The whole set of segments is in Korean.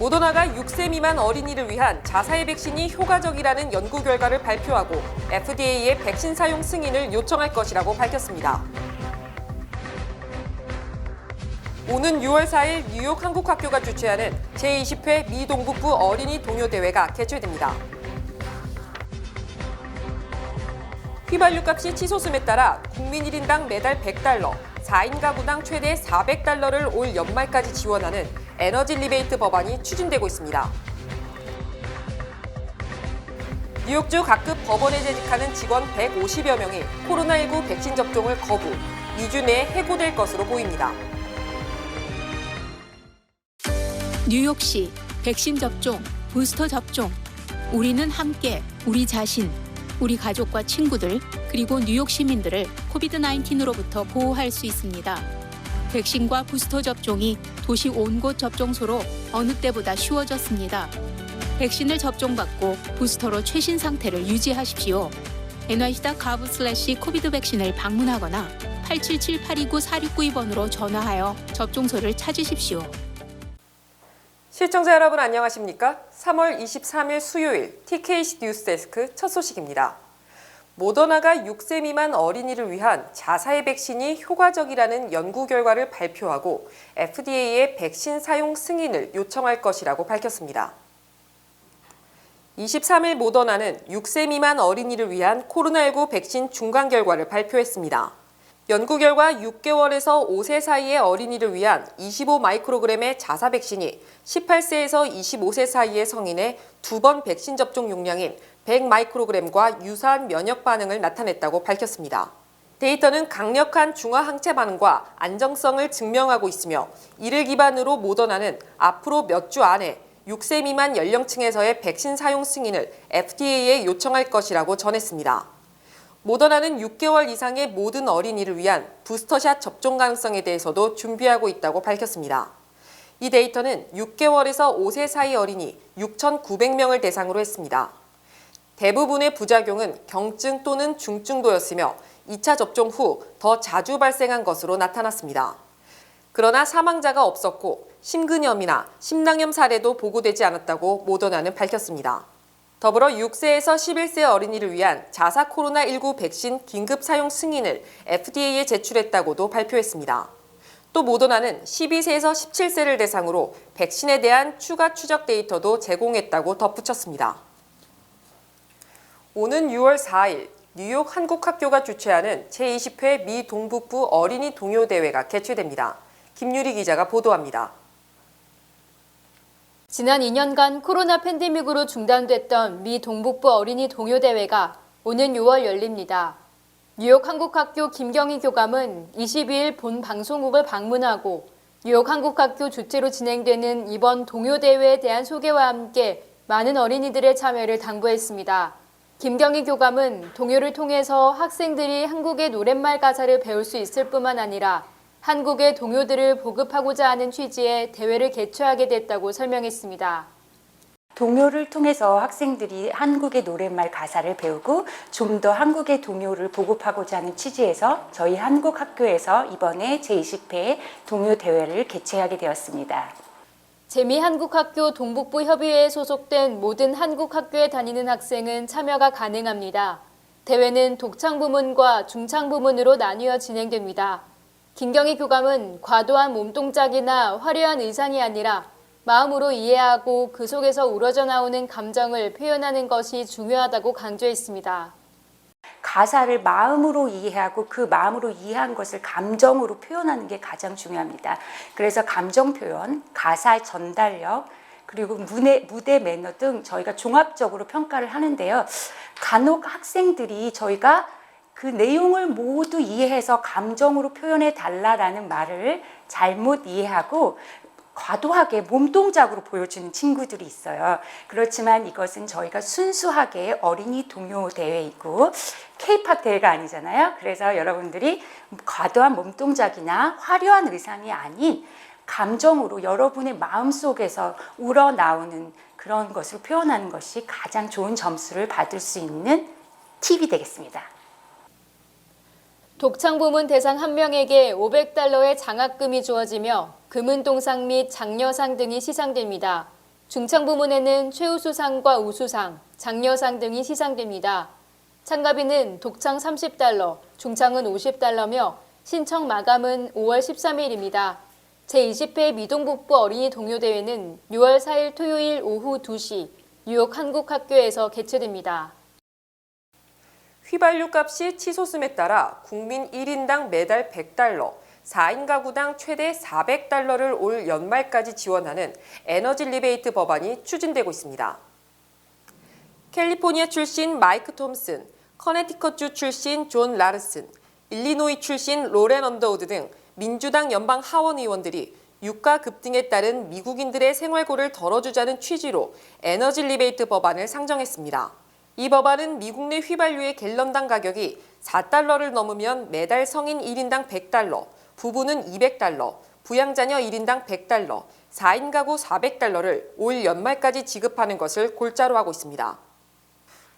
모더나가 6세 미만 어린이를 위한 자사의 백신이 효과적이라는 연구 결과를 발표하고 FDA의 백신 사용 승인을 요청할 것이라고 밝혔습니다. 오는 6월 4일 뉴욕 한국학교가 주최하는 제20회 미 동북부 어린이 동요대회가 개최됩니다. 휘발유값이 치솟음에 따라 국민 1인당 매달 $100, 4인 가구당 최대 $400를 올 연말까지 지원하는 에너지 리베이트 법안이 추진되고 있습니다. 뉴욕주 각급 법원에 재직하는 직원 150여 명이 코로나19 백신 접종을 거부, 2주 내에 해고될 것으로 보입니다. 뉴욕시 백신 접종, 부스터 접종. 우리는 함께 우리 자신, 우리 가족과 친구들, 그리고 뉴욕 시민들을 코비드-19으로부터 보호할 수 있습니다. 백신과 부스터 접종이 도시 온 곳 접종소로 어느 때보다 쉬워졌습니다. 백신을 접종받고 부스터로 최신 상태를 유지하십시오. nyc.gov/covid 백신을 방문하거나 877-829-4692번으로 전화하여 접종소를 찾으십시오. 시청자 여러분 안녕하십니까? 3월 23일 수요일 TKC 뉴스데스크 첫 소식입니다. 모더나가 6세 미만 어린이를 위한 자사의 백신이 효과적이라는 연구 결과를 발표하고 FDA의 백신 사용 승인을 요청할 것이라고 밝혔습니다. 23일 모더나는 6세 미만 어린이를 위한 코로나19 백신 중간 결과를 발표했습니다. 연구 결과 6개월에서 5세 사이의 어린이를 위한 25마이크로그램의 자사 백신이 18세에서 25세 사이의 성인의 2번 백신 접종 용량인 100마이크로그램과 유사한 면역 반응을 나타냈다고 밝혔습니다. 데이터는 강력한 중화 항체 반응과 안정성을 증명하고 있으며 이를 기반으로 모더나는 앞으로 몇 주 안에 6세 미만 연령층에서의 백신 사용 승인을 FDA에 요청할 것이라고 전했습니다. 모더나는 6개월 이상의 모든 어린이를 위한 부스터샷 접종 가능성에 대해서도 준비하고 있다고 밝혔습니다. 이 데이터는 6개월에서 5세 사이 어린이 6,900명을 대상으로 했습니다. 대부분의 부작용은 경증 또는 중증도였으며 2차 접종 후 더 자주 발생한 것으로 나타났습니다. 그러나 사망자가 없었고 심근염이나 심낭염 사례도 보고되지 않았다고 모더나는 밝혔습니다. 더불어 6세에서 11세 어린이를 위한 자사 코로나19 백신 긴급 사용 승인을 FDA에 제출했다고도 발표했습니다. 또 모더나는 12세에서 17세를 대상으로 백신에 대한 추가 추적 데이터도 제공했다고 덧붙였습니다. 오는 6월 4일 뉴욕 한국학교가 주최하는 제20회 미 동북부 어린이 동요대회가 개최됩니다. 김유리 기자가 보도합니다. 지난 2년간 코로나 팬데믹으로 중단됐던 미 동북부 어린이 동요대회가 오는 6월 열립니다. 뉴욕 한국학교 김경희 교감은 22일 본 방송국을 방문하고 뉴욕 한국학교 주최로 진행되는 이번 동요대회에 대한 소개와 함께 많은 어린이들의 참여를 당부했습니다. 김경희 교감은 동요를 통해서 학생들이 한국의 노랫말 가사를 배울 수 있을 뿐만 아니라 한국의 동요들을 보급하고자 하는 취지의 대회를 개최하게 됐다고 설명했습니다. 동요를 통해서 학생들이 한국의 노랫말 가사를 배우고 좀 더 한국의 동요를 보급하고자 하는 취지에서 저희 한국학교에서 이번에 제20회 동요대회를 개최하게 되었습니다. 재미한국학교 동북부 협의회에 소속된 모든 한국학교에 다니는 학생은 참여가 가능합니다. 대회는 독창 부문과 중창 부문으로 나뉘어 진행됩니다. 김경희 교감은 과도한 몸동작이나 화려한 의상이 아니라 마음으로 이해하고 그 속에서 우러져 나오는 감정을 표현하는 것이 중요하다고 강조했습니다. 가사를 마음으로 이해하고 그 마음으로 이해한 것을 감정으로 표현하는 게 가장 중요합니다. 그래서 감정 표현, 가사 전달력, 그리고 무대 매너 등 저희가 종합적으로 평가를 하는데요. 간혹 학생들이 저희가 그 내용을 모두 이해해서 감정으로 표현해 달라라는 말을 잘못 이해하고 과도하게 몸동작으로 보여주는 친구들이 있어요. 그렇지만 이것은 저희가 순수하게 어린이 동요 대회이고 K-팝 대회가 아니잖아요. 그래서 여러분들이 과도한 몸동작이나 화려한 의상이 아닌 감정으로 여러분의 마음속에서 우러나오는 그런 것을 표현하는 것이 가장 좋은 점수를 받을 수 있는 팁이 되겠습니다. 독창 부문 대상 1명에게 $500의 장학금이 주어지며 금은동상 및 장려상 등이 시상됩니다. 중창 부문에는 최우수상과 우수상, 장려상 등이 시상됩니다. 참가비는 독창 30달러, 중창은 50달러며 신청 마감은 5월 13일입니다. 제20회 미동북부 어린이 동요대회는 6월 4일 토요일 오후 2시 뉴욕 한국학교에서 개최됩니다. 휘발유 값이 치솟음에 따라 국민 1인당 매달 100달러, 4인 가구당 최대 400달러를 올 연말까지 지원하는 에너지 리베이트 법안이 추진되고 있습니다. 캘리포니아 출신 마이크 톰슨, 커네티컷주 출신 존 라르슨, 일리노이 출신 로렌 언더우드 등 민주당 연방 하원 의원들이 유가 급등에 따른 미국인들의 생활고를 덜어주자는 취지로 에너지 리베이트 법안을 상정했습니다. 이 법안은 미국 내 휘발유의 갤런당 가격이 4달러를 넘으면 매달 성인 1인당 100달러, 부부는 200달러, 부양자녀 1인당 100달러, 4인 가구 400달러를 올 연말까지 지급하는 것을 골자로 하고 있습니다.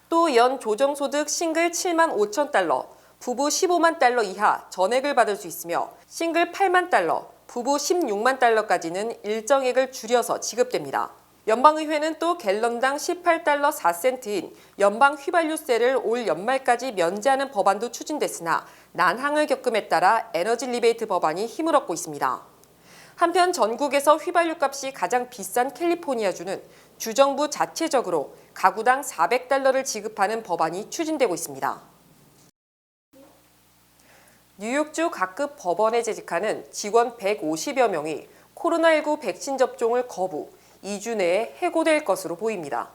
또 연 조정소득 싱글 7만 5천 달러, 부부 15만 달러 이하 전액을 받을 수 있으며 싱글 8만 달러, 부부 16만 달러까지는 일정액을 줄여서 지급됩니다. 연방의회는 또 갤런당 18달러 4센트인 연방 휘발유세를 올 연말까지 면제하는 법안도 추진됐으나 난항을 겪음에 따라 에너지 리베이트 법안이 힘을 얻고 있습니다. 한편 전국에서 휘발유 값이 가장 비싼 캘리포니아주는 주정부 자체적으로 가구당 400달러를 지급하는 법안이 추진되고 있습니다. 뉴욕주 각급 법원에 재직하는 직원 150여 명이 코로나19 백신 접종을 거부, 2주 내에 해고될 것으로 보입니다.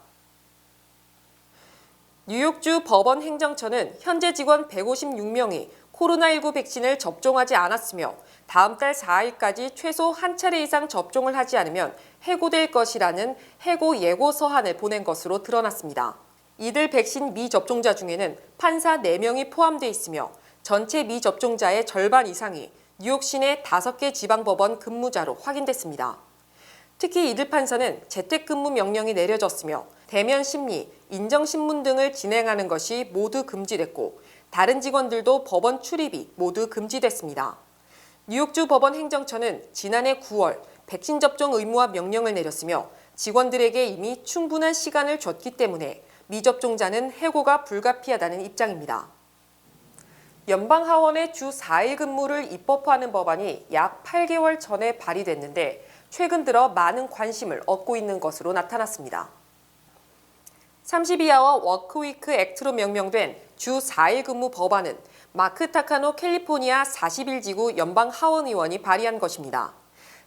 뉴욕주 법원 행정처는 현재 직원 156명이 코로나19 백신을 접종하지 않았으며 다음 달 4일까지 최소 한 차례 이상 접종을 하지 않으면 해고될 것이라는 해고 예고 서한을 보낸 것으로 드러났습니다. 이들 백신 미접종자 중에는 판사 4명이 포함돼 있으며 전체 미접종자의 절반 이상이 뉴욕 시내 5개 지방법원 근무자로 확인됐습니다. 특히 이들 판사는 재택근무 명령이 내려졌으며 대면 심리, 인정신문 등을 진행하는 것이 모두 금지됐고 다른 직원들도 법원 출입이 모두 금지됐습니다. 뉴욕주 법원 행정처는 지난해 9월 백신 접종 의무화 명령을 내렸으며 직원들에게 이미 충분한 시간을 줬기 때문에 미접종자는 해고가 불가피하다는 입장입니다. 연방하원의 주 4일 근무를 입법화하는 법안이 약 8개월 전에 발의됐는데 최근 들어 많은 관심을 얻고 있는 것으로 나타났습니다. 32아워 워크위크 액트로 명명된 주 4일 근무 법안은 마크 타카노 캘리포니아 41지구 연방 하원 의원이 발의한 것입니다.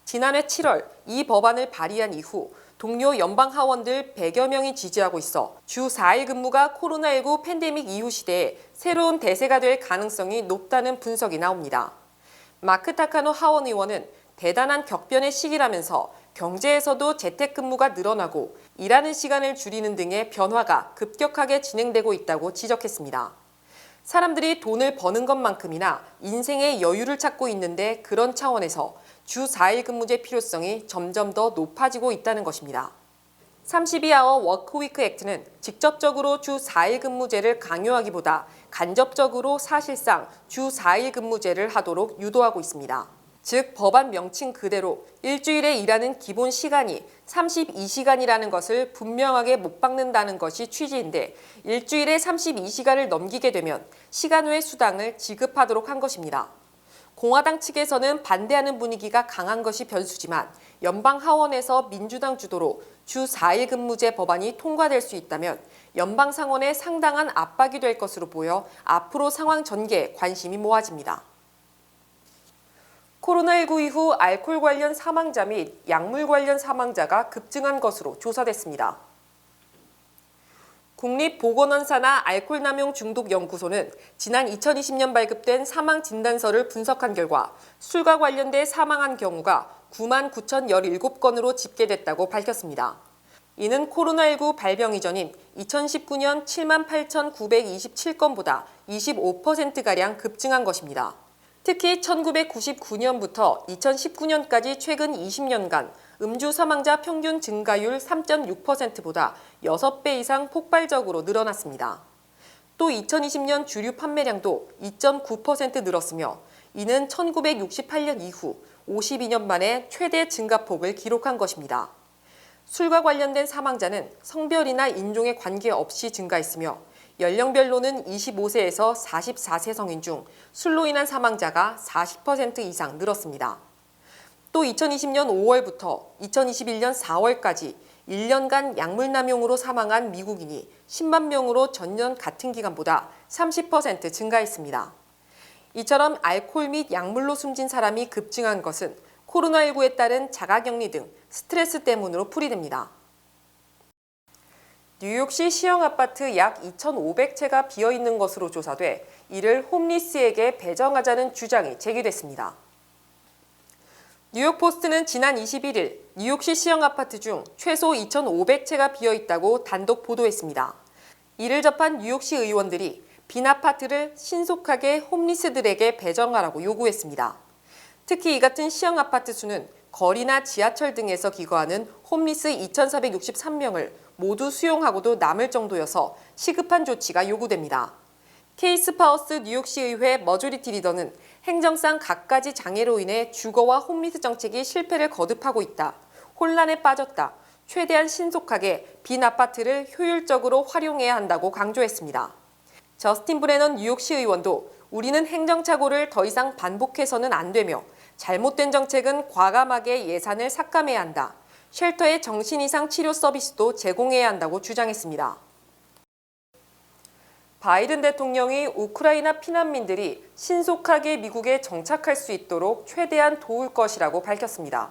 지난해 7월 이 법안을 발의한 이후 동료 연방 하원들 100여 명이 지지하고 있어 주 4일 근무가 코로나19 팬데믹 이후 시대에 새로운 대세가 될 가능성이 높다는 분석이 나옵니다. 마크 타카노 하원 의원은 대단한 격변의 시기라면서 경제에서도 재택근무가 늘어나고 일하는 시간을 줄이는 등의 변화가 급격하게 진행되고 있다고 지적했습니다. 사람들이 돈을 버는 것만큼이나 인생의 여유를 찾고 있는데 그런 차원에서 주 4일 근무제 필요성이 점점 더 높아지고 있다는 것입니다. 32아워 워크위크 액트는 직접적으로 주 4일 근무제를 강요하기보다 간접적으로 사실상 주 4일 근무제를 하도록 유도하고 있습니다. 즉 법안 명칭 그대로 일주일에 일하는 기본 시간이 32시간이라는 것을 분명하게 못 박는다는 것이 취지인데 일주일에 32시간을 넘기게 되면 시간 외 수당을 지급하도록 한 것입니다. 공화당 측에서는 반대하는 분위기가 강한 것이 변수지만 연방 하원에서 민주당 주도로 주 4일 근무제 법안이 통과될 수 있다면 연방 상원에 상당한 압박이 될 것으로 보여 앞으로 상황 전개에 관심이 모아집니다. 코로나19 이후 알코올 관련 사망자 및 약물 관련 사망자가 급증한 것으로 조사됐습니다. 국립보건원사나 알코올남용중독연구소는 지난 2020년 발급된 사망진단서를 분석한 결과 술과 관련돼 사망한 경우가 9만 9,017건으로 집계됐다고 밝혔습니다. 이는 코로나19 발병 이전인 2019년 7만 8,927건보다 25%가량 급증한 것입니다. 특히 1999년부터 2019년까지 최근 20년간 음주 사망자 평균 증가율 3.6%보다 6배 이상 폭발적으로 늘어났습니다. 또 2020년 주류 판매량도 2.9% 늘었으며 이는 1968년 이후 52년 만에 최대 증가폭을 기록한 것입니다. 술과 관련된 사망자는 성별이나 인종에 관계없이 증가했으며 연령별로는 25세에서 44세 성인 중 술로 인한 사망자가 40% 이상 늘었습니다. 또 2020년 5월부터 2021년 4월까지 1년간 약물 남용으로 사망한 미국인이 10만 명으로 전년 같은 기간보다 30% 증가했습니다. 이처럼 알코올 및 약물로 숨진 사람이 급증한 것은 코로나19에 따른 자가격리 등 스트레스 때문으로 풀이됩니다. 뉴욕시 시형 아파트 약 2,500채가 비어있는 것으로 조사돼 이를 홈리스에게 배정하자는 주장이 제기됐습니다. 뉴욕포스트는 지난 21일 뉴욕시 시형 아파트 중 최소 2,500채가 비어있다고 단독 보도했습니다. 이를 접한 뉴욕시 의원들이 빈 아파트를 신속하게 홈리스들에게 배정하라고 요구했습니다. 특히 이 같은 시형 아파트 수는 거리나 지하철 등에서 기거하는 홈리스 2,463명을 모두 수용하고도 남을 정도여서 시급한 조치가 요구됩니다. 케이스 파워스 뉴욕시 의회 머조리티 리더는 행정상 갖가지 장애로 인해 주거와 홈리스 정책이 실패를 거듭하고 있다. 혼란에 빠졌다. 최대한 신속하게 빈 아파트를 효율적으로 활용해야 한다고 강조했습니다. 저스틴 브레넌 뉴욕시 의원도 우리는 행정착오를 더 이상 반복해서는 안 되며 잘못된 정책은 과감하게 예산을 삭감해야 한다. 쉘터의 정신 이상 치료 서비스도 제공해야 한다고 주장했습니다. 바이든 대통령이 우크라이나 피난민들이 신속하게 미국에 정착할 수 있도록 최대한 도울 것이라고 밝혔습니다.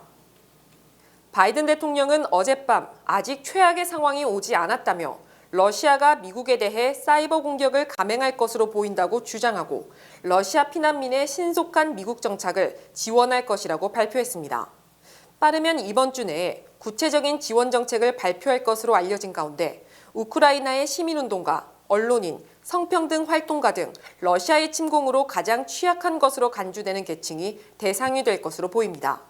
바이든 대통령은 어젯밤 아직 최악의 상황이 오지 않았다며 러시아가 미국에 대해 사이버 공격을 감행할 것으로 보인다고 주장하고 러시아 피난민의 신속한 미국 정착을 지원할 것이라고 발표했습니다. 빠르면 이번 주 내에 구체적인 지원 정책을 발표할 것으로 알려진 가운데 우크라이나의 시민운동가, 언론인, 성평등 활동가 등 러시아의 침공으로 가장 취약한 것으로 간주되는 계층이 대상이 될 것으로 보입니다.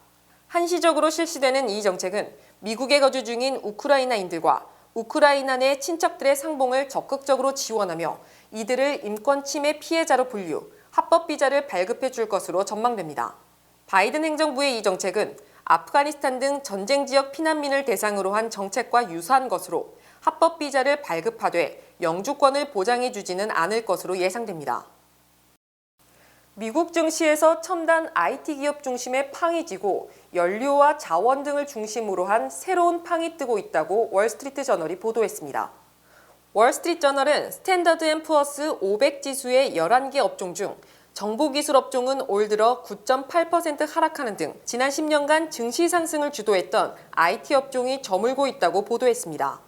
한시적으로 실시되는 이 정책은 미국에 거주 중인 우크라이나인들과 우크라이나 내 친척들의 상봉을 적극적으로 지원하며 이들을 인권 침해 피해자로 분류, 합법 비자를 발급해 줄 것으로 전망됩니다. 바이든 행정부의 이 정책은 아프가니스탄 등 전쟁 지역 피난민을 대상으로 한 정책과 유사한 것으로 합법 비자를 발급하되 영주권을 보장해 주지는 않을 것으로 예상됩니다. 미국 증시에서 첨단 IT 기업 중심의 팡이 지고 연료와 자원 등을 중심으로 한 새로운 팡이 뜨고 있다고 월스트리트 저널이 보도했습니다. 월스트리트 저널은 스탠더드 앤 푸어스 500 지수의 11개 업종 중 정보기술 업종은 올 들어 9.8% 하락하는 등 지난 10년간 증시 상승을 주도했던 IT 업종이 저물고 있다고 보도했습니다.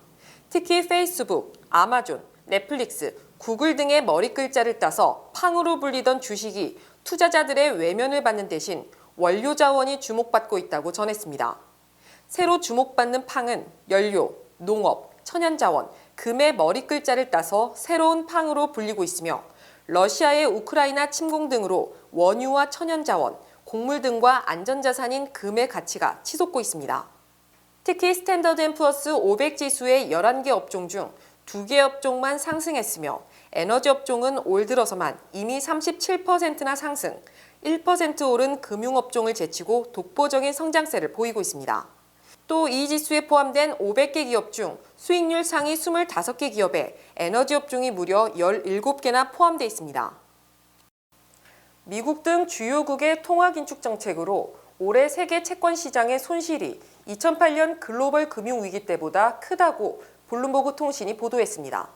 특히 페이스북, 아마존, 넷플릭스, 구글 등의 머리글자를 따서 팡으로 불리던 주식이 투자자들의 외면을 받는 대신 원료 자원이 주목받고 있다고 전했습니다. 새로 주목받는 팡은 연료, 농업, 천연자원, 금의 머리글자를 따서 새로운 팡으로 불리고 있으며 러시아의 우크라이나 침공 등으로 원유와 천연자원, 곡물 등과 안전자산인 금의 가치가 치솟고 있습니다. 특히 스탠더드 앤 푸어스 500 지수의 11개 업종 중 2개 업종만 상승했으며 에너지 업종은 올 들어서만 이미 37%나 상승, 1% 오른 금융업종을 제치고 독보적인 성장세를 보이고 있습니다. 또 이 지수에 포함된 500개 기업 중 수익률 상위 25개 기업에 에너지 업종이 무려 17개나 포함되어 있습니다. 미국 등 주요국의 통화긴축 정책으로 올해 세계 채권 시장의 손실이 2008년 글로벌 금융위기 때보다 크다고 블룸버그 통신이 보도했습니다.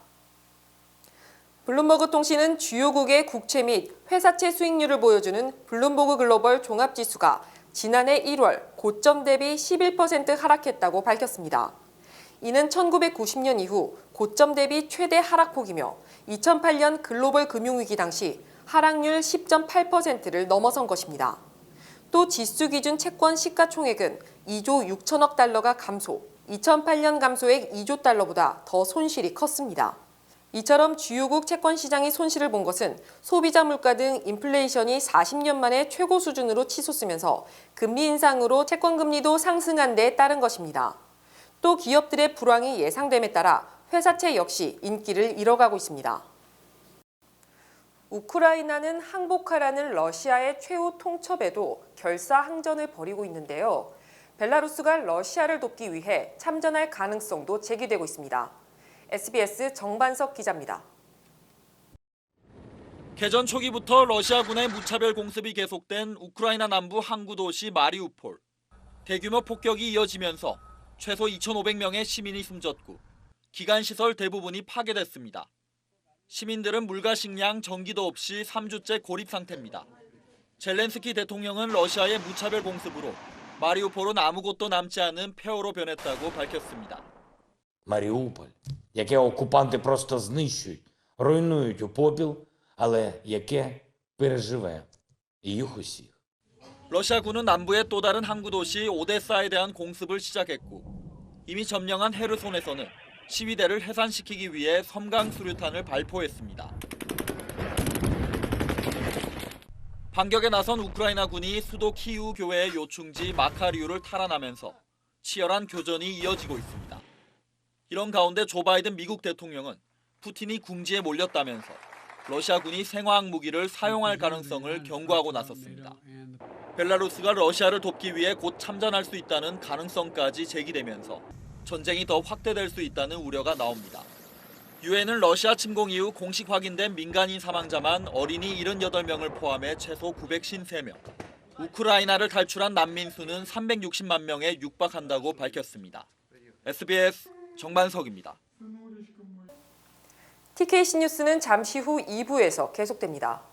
블룸버그 통신은 주요국의 국채 및 회사채 수익률을 보여주는 블룸버그 글로벌 종합지수가 지난해 1월 고점 대비 11% 하락했다고 밝혔습니다. 이는 1990년 이후 고점 대비 최대 하락폭이며 2008년 글로벌 금융위기 당시 하락률 10.8%를 넘어선 것입니다. 또 지수 기준 채권 시가총액은 2조 6천억 달러가 감소, 2008년 감소액 2조 달러보다 더 손실이 컸습니다. 이처럼 주요국 채권 시장이 손실을 본 것은 소비자 물가 등 인플레이션이 40년 만에 최고 수준으로 치솟으면서 금리 인상으로 채권 금리도 상승한 데 따른 것입니다. 또 기업들의 불황이 예상됨에 따라 회사채 역시 인기를 잃어가고 있습니다. 우크라이나는 항복하라는 러시아의 최후 통첩에도 결사항전을 벌이고 있는데요. 벨라루스가 러시아를 돕기 위해 참전할 가능성도 제기되고 있습니다. SBS 정반석 기자입니다. 개전 초기부터 러시아군의 무차별 공습이 계속된 우크라이나 남부 항구 도시 마리우폴. 대규모 폭격이 이어지면서 최소 2,500명의 시민이 숨졌고 기관시설 대부분이 파괴됐습니다. 시민들은 물과 식량, 전기도 없이 3주째 고립 상태입니다. 젤렌스키 대통령은 러시아의 무차별 공습으로 마리우폴은 아무것도 남지 않은 폐허로 변했다고 밝혔습니다. Маріуполь, яке окупанти просто знищують, руйнують у попіл, але яке переживе їх усіх. 러시아군은 남부의 또 다른 항구 도시 오데사에 대한 공습을 시작했고 이미 점령한 헤르손에서는 시위대를 해산시키기 위해 섬광 수류탄을 발포했습니다. 반격에 나선 우크라이나군이 수도 키이우 교회의 요충지 마카리우를 탈환하면서 치열한 교전이 이어지고 있습니다. 이런 가운데 조 바이든 미국 대통령은 푸틴이 궁지에 몰렸다면서 러시아군이 생화학 무기를 사용할 가능성을 경고하고 나섰습니다. 벨라루스가 러시아를 돕기 위해 곧 참전할 수 있다는 가능성까지 제기되면서 전쟁이 더 확대될 수 있다는 우려가 나옵니다. 유엔은 러시아 침공 이후 공식 확인된 민간인 사망자만 어린이 78명을 포함해 최소 953명, 우크라이나를 탈출한 난민 수는 360만 명에 육박한다고 밝혔습니다. SBS 정반석입니다. TKC 뉴스는 잠시 후 2부에서 계속됩니다.